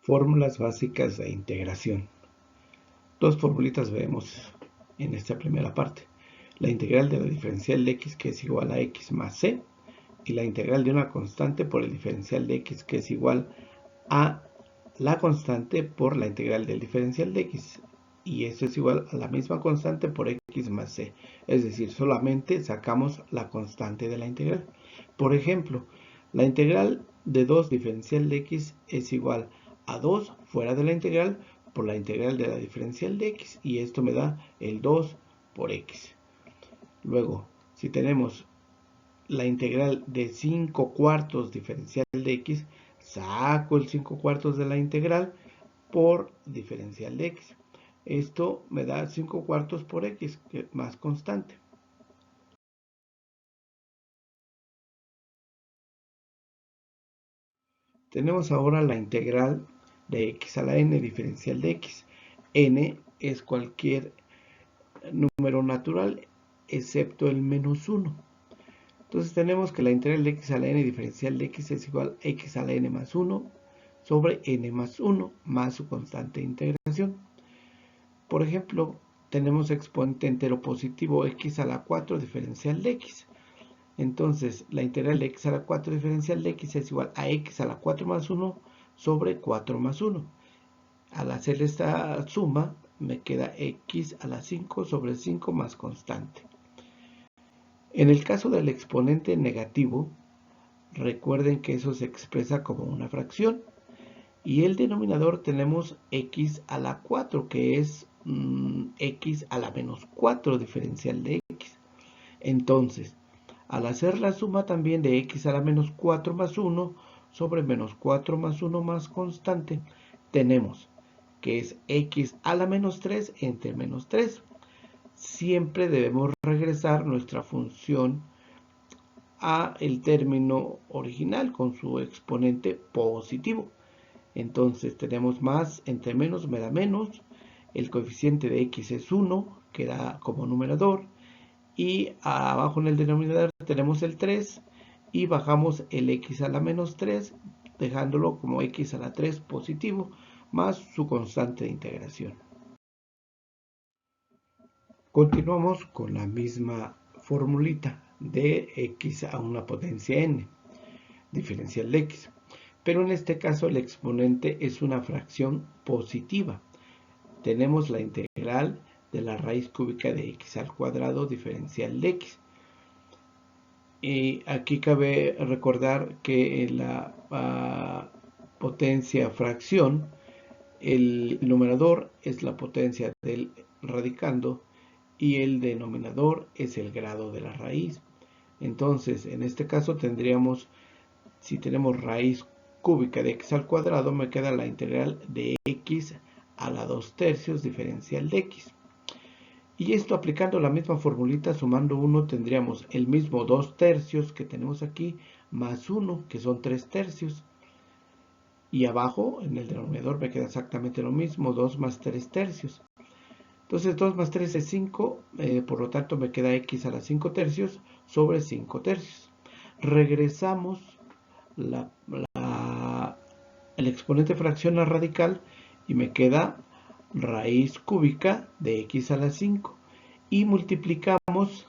Fórmulas básicas de integración. Dos formulitas vemos en esta primera parte. La integral de la diferencial de x, que es igual a x más c, y la integral de una constante por el diferencial de x, que es igual a la constante por la integral del diferencial de x. Y esto es igual a la misma constante por x más c. Es decir, solamente sacamos la constante de la integral. Por ejemplo, la integral de 2 diferencial de x es igual a 2 fuera de la integral por la integral de la diferencial de x. Y esto me da el 2 por x. Luego, si tenemos la integral de 5 cuartos diferencial de x, saco el 5 cuartos de la integral por diferencial de x. Esto me da 5 cuartos por x, que es más constante. Tenemos ahora la integral de x a la n diferencial de x. N es cualquier número natural excepto el menos 1. Entonces tenemos que la integral de x a la n diferencial de x es igual a x a la n más 1 sobre n más 1 más su constante de integración. Por ejemplo, tenemos exponente entero positivo x a la 4 diferencial de x. Entonces, la integral de x a la 4 diferencial de x es igual a x a la 4 más 1 sobre 4 más 1. Al hacer esta suma, me queda x a la 5 sobre 5 más constante. En el caso del exponente negativo, recuerden que eso se expresa como una fracción. Y el denominador tenemos x a la 4, que es x a la menos 4 diferencial de x. Entonces, al hacer la suma también de x a la menos 4 más 1 sobre menos 4 más 1 más constante, tenemos que es x a la menos 3 entre menos 3. Siempre debemos regresar nuestra función a el término original con su exponente positivo. Entonces tenemos más entre menos me da menos, el coeficiente de x es 1, queda como numerador, y abajo en el denominador tenemos el 3 y bajamos el x a la menos 3, dejándolo como x a la 3 positivo, más su constante de integración. Continuamos con la misma formulita de x a una potencia n, diferencial de x. Pero en este caso el exponente es una fracción positiva. Tenemos la integral de la raíz cúbica de x al cuadrado diferencial de x. Y aquí cabe recordar que en la potencia fracción, el numerador es la potencia del radicando y el denominador es el grado de la raíz. Entonces, en este caso tendríamos, si tenemos raíz cúbica de x al cuadrado, me queda la integral de x a la 2 tercios diferencial de x. Y esto aplicando la misma formulita, sumando 1, tendríamos el mismo 2 tercios que tenemos aquí, más 1, que son 3 tercios. Y abajo, en el denominador, me queda exactamente lo mismo, 2 más 3 tercios. Entonces 2 más 3 es 5, por lo tanto me queda x a la 5 tercios sobre 5 tercios. Regresamos el exponente fracción a radical y me queda raíz cúbica de x a la 5. Y multiplicamos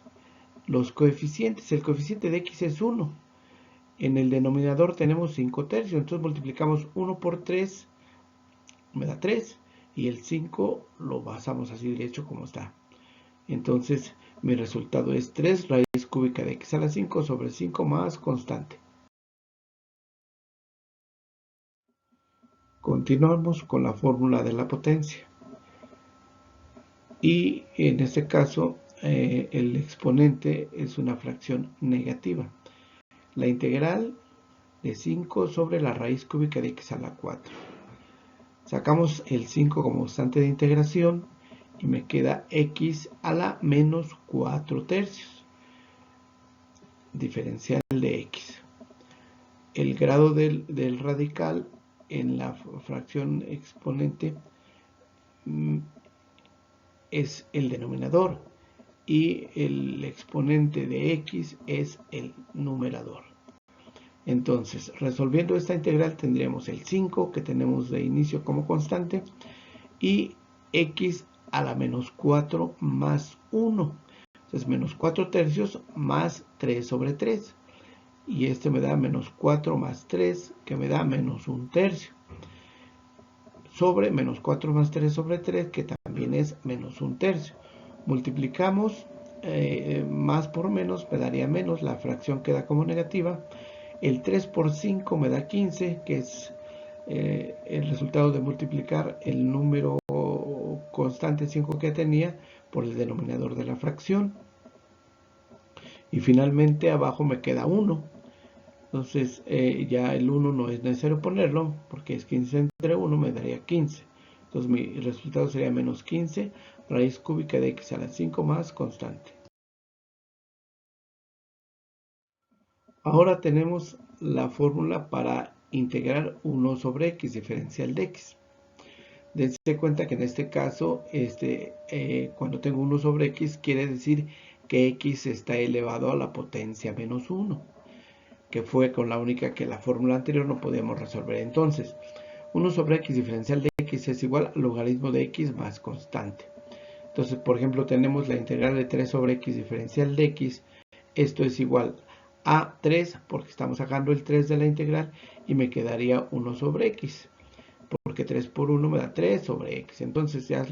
los coeficientes. El coeficiente de x es 1. En el denominador tenemos 5 tercios. Entonces multiplicamos 1 por 3, me da 3. Y el 5 lo pasamos así derecho como está. Entonces mi resultado es 3 raíz cúbica de x a la 5 sobre 5 más constante. Continuamos con la fórmula de la potencia. Y en este caso el exponente es una fracción negativa. La integral de 5 sobre la raíz cúbica de x a la 4. Sacamos el 5 como constante de integración y me queda x a la menos 4 tercios, diferencial de x. El grado del radical en la fracción exponente es el denominador y el exponente de x es el numerador. Entonces, resolviendo esta integral tendríamos el 5 que tenemos de inicio como constante y x a la menos 4 más 1. Entonces, menos 4 tercios más 3 sobre 3. Y este me da menos 4 más 3, que me da menos 1 tercio. Sobre menos 4 más 3 sobre 3, que también es menos 1 tercio. Multiplicamos más por menos, me daría menos, la fracción queda como negativa. El 3 por 5 me da 15, que es el resultado de multiplicar el número constante 5 que tenía por el denominador de la fracción. Y finalmente abajo me queda 1. Entonces ya el 1 no es necesario ponerlo, porque es 15 entre 1 me daría 15. Entonces mi resultado sería menos 15 raíz cúbica de x a la 5 más constante. Ahora tenemos la fórmula para integrar 1 sobre x, diferencial de x. Dense cuenta que en este caso, cuando tengo 1 sobre x, quiere decir que x está elevado a la potencia menos 1, que fue con la única que la fórmula anterior no podíamos resolver. Entonces, 1 sobre x diferencial de x es igual al logaritmo de x más constante. Entonces, por ejemplo, tenemos la integral de 3 sobre x diferencial de x. Esto es igual a 3, porque estamos sacando el 3 de la integral, y me quedaría 1 sobre x, porque 3 por 1 me da 3 sobre x. Entonces ya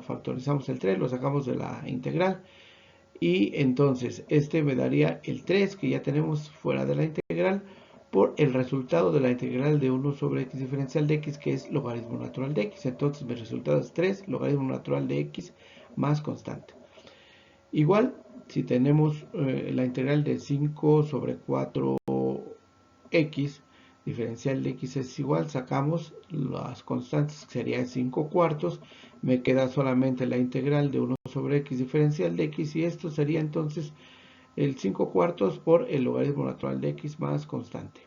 factorizamos el 3, lo sacamos de la integral, y entonces este me daría el 3 que ya tenemos fuera de la integral por el resultado de la integral de 1 sobre x diferencial de x, que es logaritmo natural de x. Entonces mi resultado es 3 logaritmo natural de x más constante. Igual, si tenemos la integral de 5 sobre 4x diferencial de x es igual, sacamos las constantes, que sería 5 cuartos, me queda solamente la integral de 1 sobre x diferencial de x, y esto sería entonces el 5 cuartos por el logaritmo natural de x más constante.